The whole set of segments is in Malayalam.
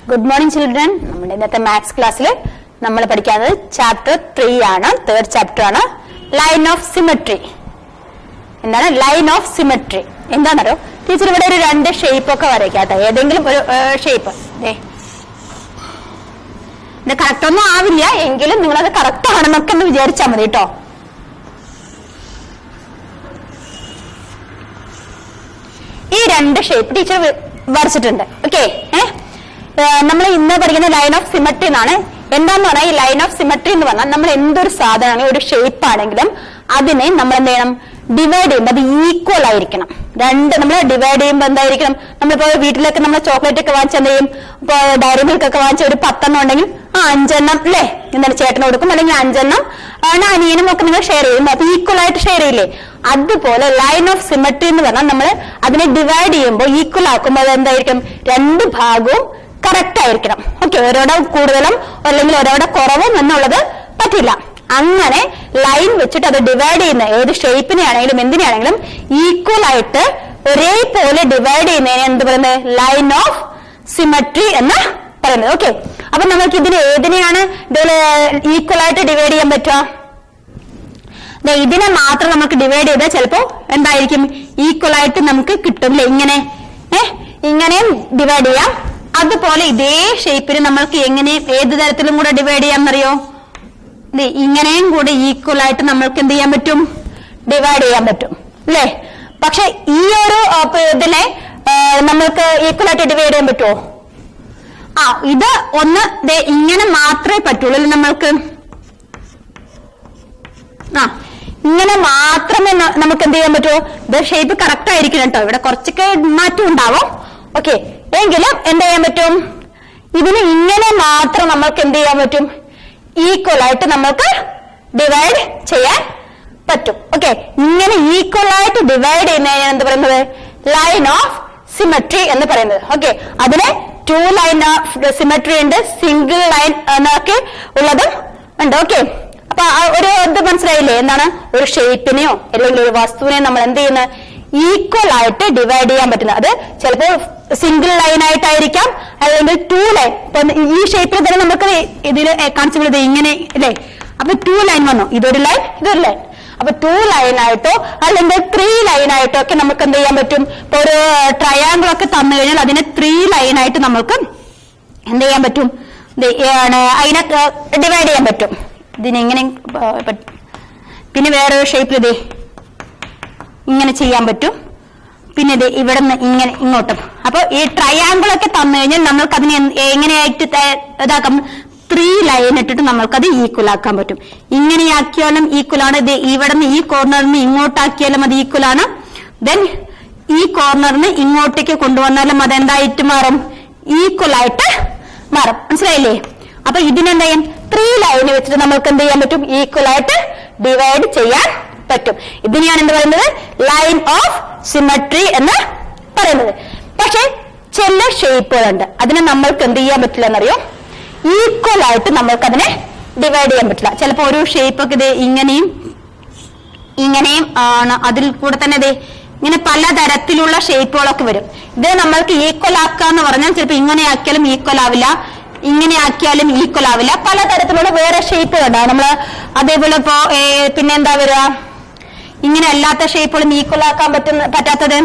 Good morning children. നമ്മുടെ ഇന്നത്തെ മാത്സ് ക്ലാസ്സിൽ നമ്മൾ പഠിക്കുന്നത് ചാപ്റ്റർ 3 ആണ്. തേർഡ് ചാപ്റ്റർ ആണ് ലൈൻ ഓഫ് സിമെട്രി. എന്താണ് ലൈൻ ഓഫ് സിമെട്രി? എന്താണെന്നറിയോ? ടീച്ചർ ഇവിടെ ഒരു രണ്ട് ഷേപ്പ് ഒക്കെ വരയ്ക്കാട്ടോ. ഏതെങ്കിലും ഒരു ഷേപ്പ്. ഇത് കറക്റ്റ് ഒന്നും ആവില്ല, എങ്കിലും നിങ്ങളത് കറക്റ്റ് ആണെന്നൊക്കെ ഒന്ന് വിചാരിച്ചാൽ മതി കേട്ടോ. ഈ രണ്ട് ഷേപ്പ് ടീച്ചർ വരച്ചിട്ടുണ്ട്. ഓക്കെ, നമ്മൾ ഇന്ന് പഠിക്കുന്ന ലൈൻ ഓഫ് സിമെട്രി എന്നാണ്. എന്താന്ന് പറഞ്ഞാൽ ഈ ലൈൻ ഓഫ് സിമെട്രി എന്ന് പറഞ്ഞാൽ നമ്മൾ എന്തൊരു സാധനമാണ്, ഒരു ഷേപ്പ് ആണെങ്കിലും അതിനെ നമ്മൾ എന്ത് ചെയ്യണം, ഡിവൈഡ് ചെയ്യുമ്പോൾ അത് ഈക്വൽ ആയിരിക്കണം. രണ്ട് നമ്മൾ ഡിവൈഡ് ചെയ്യുമ്പോൾ എന്തായിരിക്കണം, നമ്മളിപ്പോ വീട്ടിലൊക്കെ നമ്മൾ ചോക്ലേറ്റ് ഒക്കെ വാങ്ങിച്ച് എന്ത് ചെയ്യും, ഇപ്പൊ ഡയറി മിൽക്ക് ഒക്കെ വാങ്ങിച്ച ഒരു 10 ഉണ്ടെങ്കിൽ 5 അല്ലേ എന്താണ് ചേട്ടന് കൊടുക്കും, അല്ലെങ്കിൽ 5 അനിയനും ഒക്കെ നിങ്ങൾ ഷെയർ ചെയ്യും. അപ്പൊ ഈക്വൽ ആയിട്ട് ഷെയർ ചെയ്യില്ലേ? അതുപോലെ ലൈൻ ഓഫ് സിമെട്രി എന്ന് പറഞ്ഞാൽ നമ്മൾ അതിനെ ഡിവൈഡ് ചെയ്യുമ്പോൾ ഈക്വൽ ആക്കുമ്പോൾ അത് എന്തായിരിക്കും, രണ്ട് ഭാഗവും കറക്റ്റ് ആയിരിക്കണം. ഓക്കെ, ഒരോടെ കൂടുതലും അല്ലെങ്കിൽ ഒരോടെ കുറവും എന്നുള്ളത് പറ്റില്ല. അങ്ങനെ ലൈൻ വെച്ചിട്ട് അത് ഡിവൈഡ് ചെയ്യുന്ന ഏത് ഷേപ്പിനെ ആണെങ്കിലും എന്തിനാണെങ്കിലും ഈക്വൽ ആയിട്ട് ഒരേപോലെ ഡിവൈഡ് ചെയ്യുന്നതിന് എന്ത് പറയുന്നത്, ലൈൻ ഓഫ് സിമെട്രി എന്ന് പറയുന്നത്. ഓക്കെ, അപ്പൊ നമുക്ക് ഇതിന് ഏതിനെയാണ് ഈക്വൽ ആയിട്ട് ഡിവൈഡ് ചെയ്യാൻ പറ്റുക? ഇതിനെ മാത്രം നമുക്ക് ഡിവൈഡ് ചെയ്താൽ ചിലപ്പോ എന്തായിരിക്കും, ഈക്വൽ ആയിട്ട് നമുക്ക് കിട്ടും അല്ലെ? ഇങ്ങനെയും ഡിവൈഡ് ചെയ്യാം. അതുപോലെ ഇതേ ഷേപ്പിന് നമ്മൾക്ക് എങ്ങനെയും ഏത് തരത്തിലും കൂടെ ഡിവൈഡ് ചെയ്യാമെന്നറിയോ? ഇങ്ങനെയും കൂടെ ഈക്വൽ ആയിട്ട് നമ്മൾക്ക് എന്ത് ചെയ്യാൻ പറ്റും, ഡിവൈഡ് ചെയ്യാൻ പറ്റും അല്ലേ? പക്ഷെ ഈ ഒരു ഇതിനെ നമ്മൾക്ക് ഈക്വൽ ആയിട്ട് ഡിവൈഡ് ചെയ്യാൻ പറ്റുമോ? ഇത് ഒന്ന് ഇങ്ങനെ മാത്രമേ പറ്റുള്ളൂ അല്ലെ നമ്മൾക്ക്. ഇങ്ങനെ മാത്രമേ നമുക്ക് എന്ത് ചെയ്യാൻ പറ്റുമോ? ഇത് ഷേപ്പ് കറക്റ്റ് ആയിരിക്കണം കേട്ടോ, ഇവിടെ കുറച്ചൊക്കെ മാറ്റം ഉണ്ടാവും. ഓക്കെ, എങ്കിലും എന്ത് ചെയ്യാൻ പറ്റും, ഇതിന് ഇങ്ങനെ മാത്രം നമ്മൾക്ക് എന്ത് ചെയ്യാൻ പറ്റും, ഈക്വൽ ആയിട്ട് നമ്മൾക്ക് ഡിവൈഡ് ചെയ്യാൻ പറ്റും. ഓക്കെ, ഇങ്ങനെ ഈക്വൽ ആയിട്ട് ഡിവൈഡ് ചെയ്യുന്നതിന് എന്ത് പറയുന്നത്, ലൈൻ ഓഫ് സിമെട്രി എന്ന് പറയുന്നത്. ഓക്കെ, അതിന് 2 ലൈൻ ഓഫ് സിമെട്രി ഉണ്ട്, സിംഗിൾ ലൈൻ എന്നൊക്കെ ഉള്ളതും ഉണ്ട്. ഓക്കെ, അപ്പൊ ഒരു ഇത് മനസ്സിലായില്ലേ? എന്താണ്, ഒരു ഷേപ്പിനെയോ അല്ലെങ്കിൽ ഒരു വസ്തുവിനെയോ നമ്മൾ എന്ത് ചെയ്യുന്നത്, ഈക്വൽ ആയിട്ട് ഡിവൈഡ് ചെയ്യാൻ പറ്റുന്നത്. അത് ചിലപ്പോ സിംഗിൾ ലൈൻ ആയിട്ടായിരിക്കാം, അല്ലെങ്കിൽ 2 ലൈൻ. ഇപ്പൊ ഈ ഷേപ്പിൽ തന്നെ നമുക്ക് ഇതില് കാണിച്ചത് ഇങ്ങനെ അല്ലേ? അപ്പൊ 2 ലൈൻ വന്നു, ഇതൊരു ലൈൻ ഇതൊരു ലൈൻ. അപ്പൊ 2 ലൈൻ ആയിട്ടോ അല്ലെങ്കിൽ 3 ലൈൻ ആയിട്ടോ ഒക്കെ നമുക്ക് എന്ത് ചെയ്യാൻ പറ്റും? ഇപ്പൊ ഒരു ട്രയാങ്കിൾ ഒക്കെ തന്നു കഴിഞ്ഞാൽ അതിനെ 3 ലൈൻ ആയിട്ട് നമുക്ക് എന്ത് ചെയ്യാൻ പറ്റും, അതിനെ ഡിവൈഡ് ചെയ്യാൻ പറ്റും. ഇതിനെങ്ങനെ പിന്നെ വേറൊരു ഷേപ്പിൽ ഇങ്ങനെ ചെയ്യാൻ പറ്റും. പിന്നെ ഇവിടെ നിന്ന് ഇങ്ങനെ ഇങ്ങോട്ടും. അപ്പൊ ഈ ട്രയാങ്കിൾ ഒക്കെ തന്നു കഴിഞ്ഞാൽ നമ്മൾക്ക് അതിനെ എങ്ങനെയായിട്ട് ഇതാക്കാം, 3 ലൈൻ ഇട്ടിട്ട് നമ്മൾക്കത് ഈക്വൽ ആക്കാൻ പറ്റും. ഇങ്ങനെയാക്കിയാലും ഈക്വൽ ആണ്. ഇവിടെ നിന്ന് ഈ കോർണറിൽ നിന്ന് ഇങ്ങോട്ടാക്കിയാലും അത് ഈക്വൽ ആണ്. ദെൻ ഈ കോർണറിന് ഇങ്ങോട്ടേക്ക് കൊണ്ടുവന്നാലും അത് എന്തായിട്ട് മാറും, ഈക്വൽ ആയിട്ട് മാറും. മനസ്സിലായില്ലേ? അപ്പൊ ഇതിനെന്താ ചെയ്യാൻ, 3 ലൈന് വെച്ചിട്ട് നമ്മൾക്ക് എന്ത് ചെയ്യാൻ പറ്റും, ഈക്വൽ ആയിട്ട് ഡിവൈഡ് ചെയ്യാൻ പറ്റും. ഇതിനെയാണ് എന്ത് പറയുന്നത്, ലൈൻ ഓഫ് സിമെട്രി എന്ന് പറയുന്നത്. പക്ഷെ ചില ഷേപ്പുകളുണ്ട്, അതിനെ നമ്മൾക്ക് എന്ത് ചെയ്യാൻ പറ്റില്ല എന്നറിയോ, ഈക്വൽ ആയിട്ട് നമ്മൾക്ക് അതിനെ ഡിവൈഡ് ചെയ്യാൻ പറ്റില്ല. ചിലപ്പോ ഒരു ഷേപ്പ് ഒക്കെ ഇങ്ങനെയും ഇങ്ങനെയും ആണ്, അതിൽ കൂടെ തന്നെ ഇങ്ങനെ പലതരത്തിലുള്ള ഷേപ്പുകളൊക്കെ വരും. ഇത് നമ്മൾക്ക് ഈക്വൽ ആക്കാന്ന് പറഞ്ഞാൽ ചിലപ്പോ ഇങ്ങനെ ആക്കിയാലും ഈക്വൽ ആവില്ല, ഇങ്ങനെ ആക്കിയാലും ഈക്വൽ ആവില്ല. പലതരത്തിലുള്ള വേറെ ഷേപ്പുകളുണ്ടാവും. നമ്മള് അതേപോലെ ഇപ്പോ പിന്നെ എന്താ വരിക, ഇങ്ങനെ അല്ലാത്ത ഷേപ്പുകളും ഈക്വൽ ആക്കാൻ പറ്റാത്തത്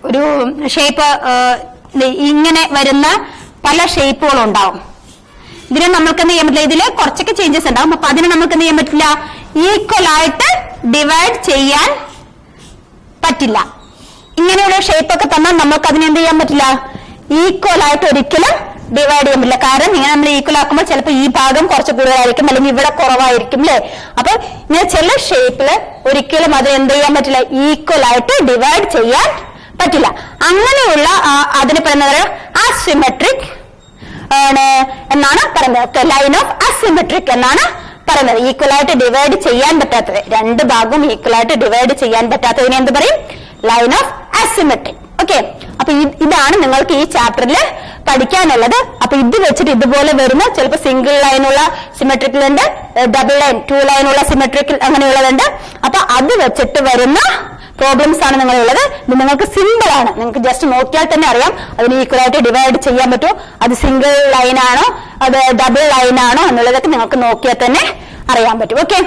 ഒരു ഷേപ്പ് ഇങ്ങനെ വരുന്ന പല ഷേപ്പുകളും ഉണ്ടാവും. ഇതിനെ നമ്മൾക്ക് എന്ത് ചെയ്യാൻ പറ്റില്ല, ഇതില് കുറച്ചൊക്കെ ചേഞ്ചസ് ഉണ്ടാവും. അപ്പൊ അതിനെ നമുക്ക് എന്ത് ചെയ്യാൻ പറ്റില്ല, ഈക്വൽ ആയിട്ട് ഡിവൈഡ് ചെയ്യാൻ പറ്റില്ല. ഇങ്ങനെയുള്ള ഷേപ്പ് ഒക്കെ തന്നാൽ നമുക്ക് അതിനെ എന്ത് ചെയ്യാൻ പറ്റില്ല, ഈക്വൽ ആയിട്ട് ഒരിക്കലും ഡിവൈഡ് ചെയ്യാൻ പറ്റില്ല. കാരണം ഇങ്ങനെ നമ്മൾ ഈക്വൽ ആക്കുമ്പോൾ ചിലപ്പോൾ ഈ ഭാഗം കുറച്ച് കൂടുതലായിരിക്കും, അല്ലെങ്കിൽ ഇവിടെ കുറവായിരിക്കും അല്ലെ? അപ്പൊ ഇങ്ങനെ ചില ഷേപ്പില് ഒരിക്കലും അത് എന്ത് ചെയ്യാൻ പറ്റില്ല, ഈക്വൽ ആയിട്ട് ഡിവൈഡ് ചെയ്യാൻ പറ്റില്ല. അങ്ങനെയുള്ള അതിന് പറയുന്നത് അസിമെട്രിക് എന്നാണ് പറയുന്നത്. ലൈൻ ഓഫ് അസിമെട്രിക് എന്നാണ് പറയുന്നത്. ഈക്വൽ ആയിട്ട് ഡിവൈഡ് ചെയ്യാൻ പറ്റാത്തത്, രണ്ട് ഭാഗവും ഈക്വൽ ആയിട്ട് ഡിവൈഡ് ചെയ്യാൻ പറ്റാത്തതിനെ എന്ത് പറയും, ലൈൻ ഓഫ് അസിമെട്രിക്. ഓക്കെ, അപ്പൊ ഇതാണ് നിങ്ങൾക്ക് ഈ ചാപ്റ്ററിൽ പഠിക്കാനുള്ളത്. അപ്പൊ ഇത് വെച്ചിട്ട് ഇതുപോലെ വരുന്ന ചിലപ്പോൾ സിംഗിൾ ലൈനുള്ള സിമെട്രിക്കൽ ഉണ്ട്, ഡബിൾ ലൈൻ 2 ലൈനുള്ള സിമെട്രിക്കൽ അങ്ങനെയുള്ളതുണ്ട്. അപ്പൊ അത് വെച്ചിട്ട് വരുന്ന പ്രോബ്ലംസ് ആണ് നിങ്ങളുള്ളത്. ഇത് നിങ്ങൾക്ക് സിമ്പിൾ ആണ്, നിങ്ങൾക്ക് ജസ്റ്റ് നോക്കിയാൽ തന്നെ അറിയാം അതിന് ഈക്വൽ ആയിട്ട് ഡിവൈഡ് ചെയ്യാൻ പറ്റുമോ, അത് സിംഗിൾ ലൈൻ ആണോ അത് ഡബിൾ ലൈൻ ആണോ എന്നുള്ളതൊക്കെ നിങ്ങൾക്ക് നോക്കിയാൽ തന്നെ അറിയാൻ പറ്റും. ഓക്കെ.